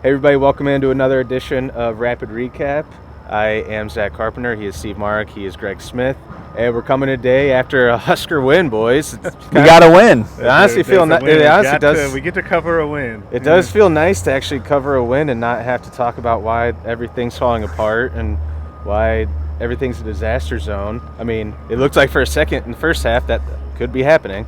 Hey everybody, welcome into another edition of Rapid Recap. I am Zack Carpenter, he is Steve Marik, he is Greg Smith, and we're coming today after a Husker win, boys. We got to win. It honestly feels We get to cover a win. It does feel nice to actually cover a win and not have to talk about why everything's falling apart and why everything's a disaster zone. I mean, it looked like for a second in the first half that could be happening.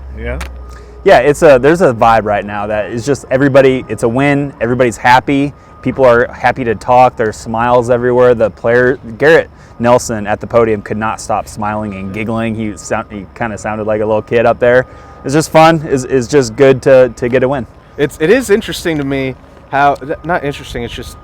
Yeah, there's a vibe right now that is just everybody, it's a win, everybody's happy, people are happy to talk, there's smiles everywhere. The player, Garrett Nelson at the podium could not stop smiling and giggling. He kind of sounded like a little kid up there. It's just fun, it's just good to get a win. It is interesting to me how, not interesting, it's just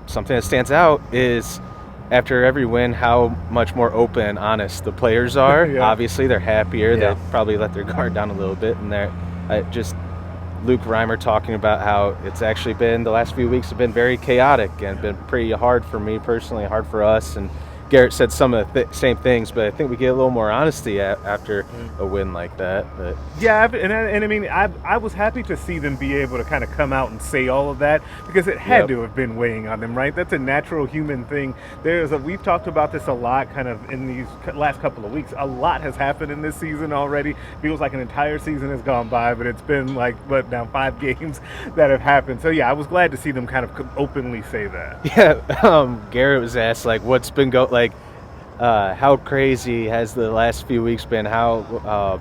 something that stands out is after every win, how much more open and honest the players are. Yeah. Obviously, they're happier. Yeah. They probably let their guard down a little bit, and they're just Luke Reimer talking about how it's actually been the last few weeks have been very chaotic and been pretty hard for me personally, hard for us. And Garrett said some of the same things, but I think we get a little more honesty after a win like that. But Yeah, and I mean, I was happy to see them be able to kind of come out and say all of that because it had to have been weighing on them, right? That's a natural human thing. We've talked about this a lot kind of in these last couple of weeks. A lot has happened in this season already. Feels like an entire season has gone by, but it's been like, now 5 games that have happened. So, yeah, I was glad to see them kind of openly say that. yeah, Garrett was asked, like, what's been how crazy has the last few weeks been? How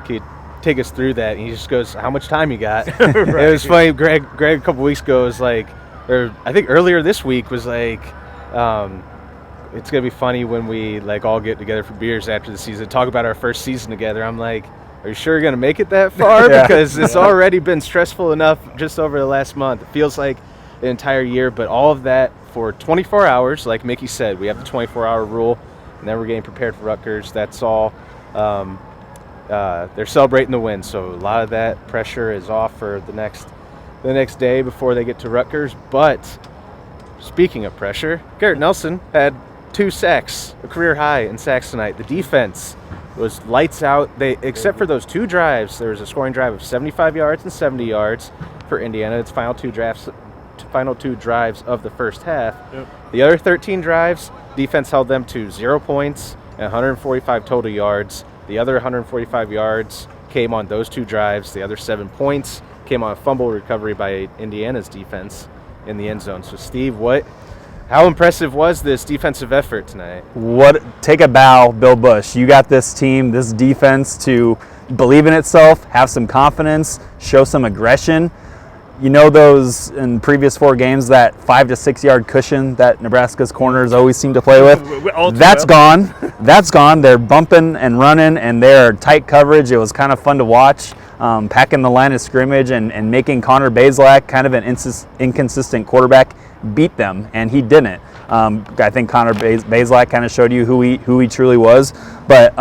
can you take us through that? And he just goes, how much time you got? Right. It was funny. Greg a couple weeks ago was like, or I think earlier this week was like, it's gonna be funny when we like all get together for beers after the season, talk about our first season together. I'm like, are you sure you're gonna make it that far? Yeah. Because it's already been stressful enough just over the last month. It feels like an entire year, but all of that for 24 hours, like Mickey said, we have the 24-hour rule. And then we're getting prepared for Rutgers. That's all. They're celebrating the win, so a lot of that pressure is off for the next day before they get to Rutgers. But speaking of pressure, Garrett Nelson had 2 sacks, a career high in sacks tonight. The defense was lights out. Except for those 2 drives, there was a scoring drive of 75 yards and 70 yards for Indiana. Its final two drives of the first half. Yep. The other 13 drives, defense held them to 0 points and 145 total yards. The other 145 yards came on those 2 drives. The other 7 points came on a fumble recovery by Indiana's defense in the end zone. So, Steve, how impressive was this defensive effort tonight? Take a bow, Bill Bush. You got this team, this defense to believe in itself, have some confidence, show some aggression. You know those in previous 4 games, that 5 to 6 yard cushion that Nebraska's corners always seem to play with? That's gone. That's gone. They're bumping and running, and they're tight coverage. It was kind of fun to watch, packing the line of scrimmage and making Connor Bazelak, kind of an inconsistent quarterback, beat them, and he didn't. I think Connor Bazelak kind of showed you who he truly was. But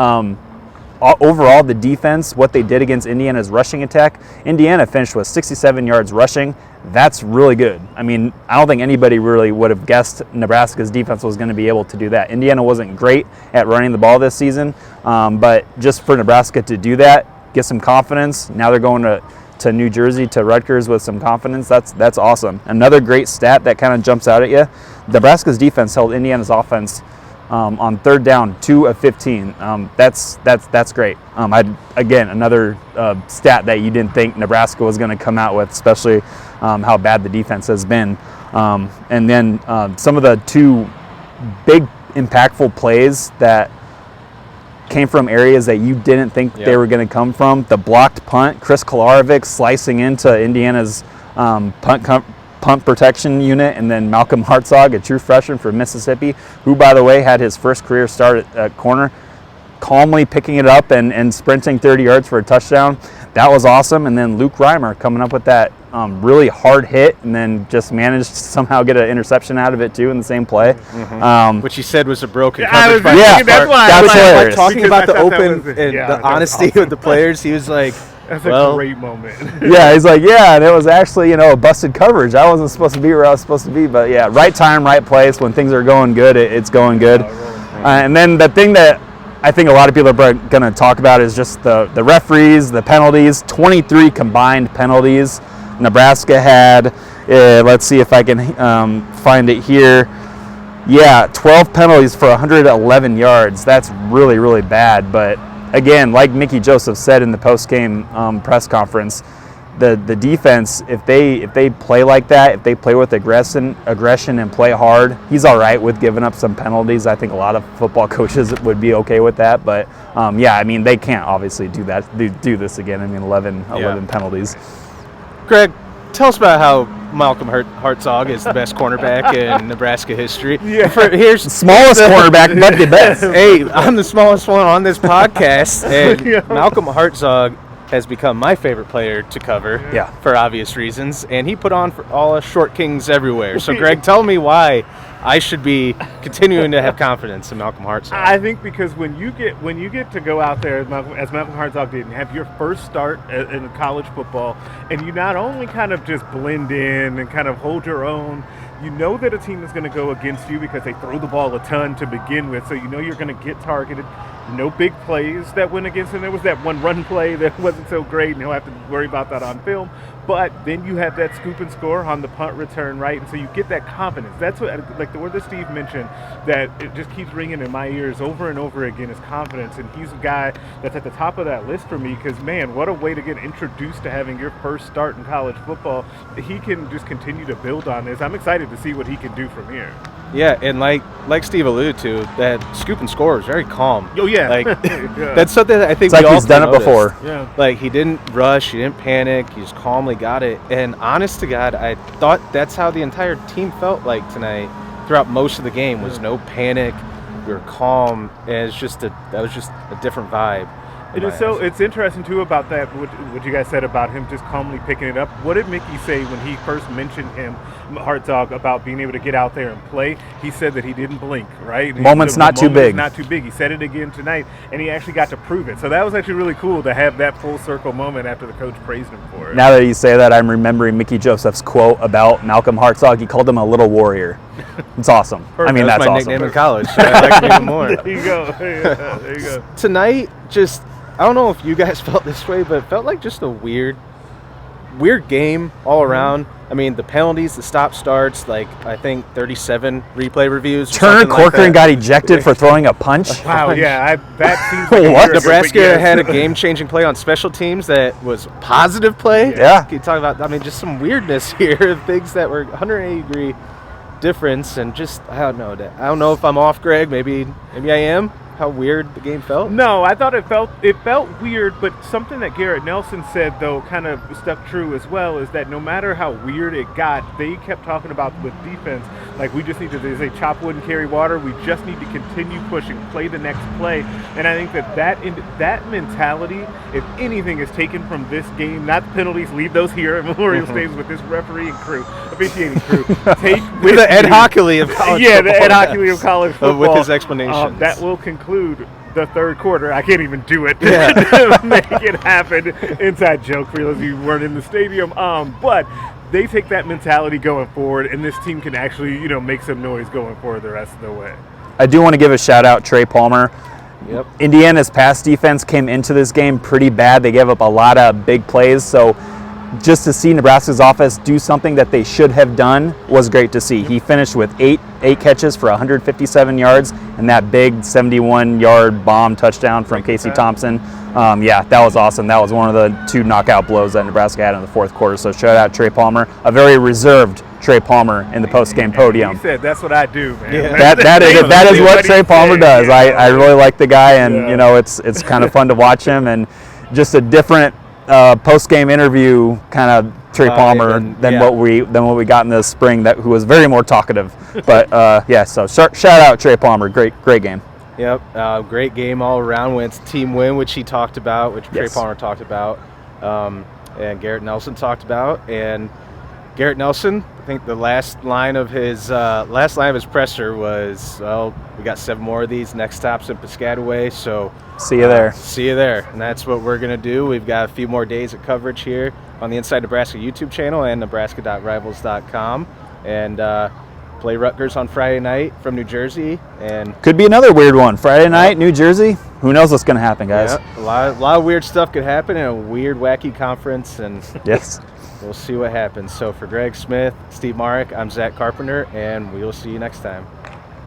overall, the defense, what they did against Indiana's rushing attack, Indiana finished with 67 yards rushing. That's really good. I mean, I don't think anybody really would have guessed Nebraska's defense was going to be able to do that. Indiana wasn't great at running the ball this season, but just for Nebraska to do that, get some confidence. Now they're going to New Jersey, to Rutgers with some confidence. That's awesome. Another great stat that kind of jumps out at you, Nebraska's defense held Indiana's offense on 3rd down, 2 of 15. That's great. Again, another stat that you didn't think Nebraska was going to come out with, especially how bad the defense has been. And then some of the 2 big impactful plays that came from areas that you didn't think they were going to come from. The blocked punt, Chris Kolarevic slicing into Indiana's punt protection unit, and then Malcolm Hartzog, a true freshman from Mississippi, who, by the way, had his first career start at corner, calmly picking it up and sprinting 30 yards for a touchdown. That was awesome. And then Luke Reimer coming up with that really hard hit, and then just managed to somehow get an interception out of it too in the same play. Mm-hmm. Which he said was a broken coverage. That's hilarious. Talking about the open and the honesty of the players, he was like, that's a great moment. Yeah, he's like, and it was actually, a busted coverage. I wasn't supposed to be where I was supposed to be, but yeah, right time, right place. When things are going good, it's going good. And then the thing that I think a lot of people are going to talk about is just the referees, the penalties. 23 combined penalties Nebraska had. Let's see if I can find it here. Yeah, 12 penalties for 111 yards. That's really, really bad. But again, like Mickey Joseph said in the post-game press conference, the defense, if they play like that, if they play with aggression and play hard, he's all right with giving up some penalties. I think a lot of football coaches would be okay with that. But yeah, I mean, they can't obviously do this again. I mean, 11 penalties. Greg, tell us about how Malcolm Hartzog is the best cornerback in Nebraska history. Yeah. Here's Smallest cornerback, but the best. Hey, I'm the smallest one on this podcast, and Malcolm Hartzog has become my favorite player to cover for obvious reasons, and he put on for all us short kings everywhere. So, Greg, tell me why I should be continuing to have confidence in Malcolm Hartzog. I think because when you get to go out there, as Malcolm Hartzog did, and have your first start in college football, and you not only kind of just blend in and kind of hold your own, you know that a team is going to go against you because they throw the ball a ton to begin with, so you know you're going to get targeted. No big plays that went against him. There was that one run play that wasn't so great, and he'll have to worry about that on film. But then you have that scoop and score on the punt return, right? And so you get that confidence. That's what, like the word that Steve mentioned, that it just keeps ringing in my ears over and over again is confidence. And he's a guy that's at the top of that list for me because, man, what a way to get introduced to having your first start in college football. He can just continue to build on this. I'm excited to see what he can do from here. Yeah, and like Steve alluded to, that scoop and score is very calm. Oh, yeah. Like, that's something that I think it's like we all he's done it noticed. before. Yeah. Like, he didn't rush, he didn't panic, he just calmly got it. And honest to God, I thought that's how the entire team felt like tonight throughout most of the game was no panic. We were calm, and that was just a different vibe. It's interesting too about that, what you guys said about him just calmly picking it up. What did Mickey say when he first mentioned him, Hartzog, about being able to get out there and play? He said that he didn't blink, right? Moment's not too big. Not too big. He said it again tonight, and he actually got to prove it. So that was actually really cool to have that full circle moment after the coach praised him for it. Now that you say that, I'm remembering Mickey Joseph's quote about Malcolm Hartzog. He called him a little warrior. It's awesome. Perfect. I mean, that was that's my awesome. nickname in college, so I like it even more. There you go. Yeah, there you go. Tonight, just, I don't know if you guys felt this way, but it felt like just a weird game all around. I mean, the penalties, the stop starts, like I think 37 replay reviews. Turner Corcoran got ejected for throwing a punch. Wow, yeah, that seems like What? Nebraska had a game-changing play on special teams that was positive play. Yeah. You talk about, I mean, just some weirdness here, things that were 180-degree difference, and just I don't know if I'm off, Greg. Maybe I am. How weird the game felt? No, I thought it felt weird, but something that Garrett Nelson said, though, kind of stuck true as well, is that no matter how weird it got, they kept talking about with defense, like, we just need to, they say, chop wood and carry water. We just need to continue pushing, play the next play. And I think that mentality, if anything, is taken from this game, not the penalties, leave those here at Memorial Stadium with this referee and crew, officiating crew. Take with the Ed Hockley of college football. the Ed Hockley of college football. With his explanations. That will conclude the third quarter. I can't even do it to make it happen. Inside joke for those of you who weren't in the stadium. But they take that mentality going forward, and this team can actually, make some noise going forward the rest of the way. I do want to give a shout out Trey Palmer. Yep. Indiana's pass defense came into this game pretty bad. They gave up a lot of big plays, so just to see Nebraska's offense do something that they should have done was great to see. He finished with eight catches for 157 yards and that big 71-yard bomb touchdown from Casey Thompson. That was awesome. That was one of the 2 knockout blows that Nebraska had in the fourth quarter. So shout out Trey Palmer, a very reserved Trey Palmer in the post-game podium. He said, "That's what I do, man." Yeah. That is what Trey Palmer does. I really like the guy, and it's kind of fun to watch him, and just a different post-game interview kind of Trey Palmer than what we got in the spring, who was very more talkative. But so shout out Trey Palmer. Great game. Yep, great game all around. Went team win, which he talked about, which Trey Palmer talked about, and Garrett Nelson talked about. And Garrett Nelson, I think the last line of his presser was, "Well, we got 7 more of these. Next stop's in Piscataway, so see you there." See you there, and that's what we're gonna do. We've got a few more days of coverage here on the Inside Nebraska YouTube channel and Nebraska.rivals.com, and play Rutgers on Friday night from New Jersey, and could be another weird one. Friday night, New Jersey. Who knows what's going to happen, guys? Yeah, a lot of weird stuff could happen in a weird, wacky conference, and yes. We'll see what happens. So for Greg Smith, Steve Marik, I'm Zack Carpenter, and we will see you next time.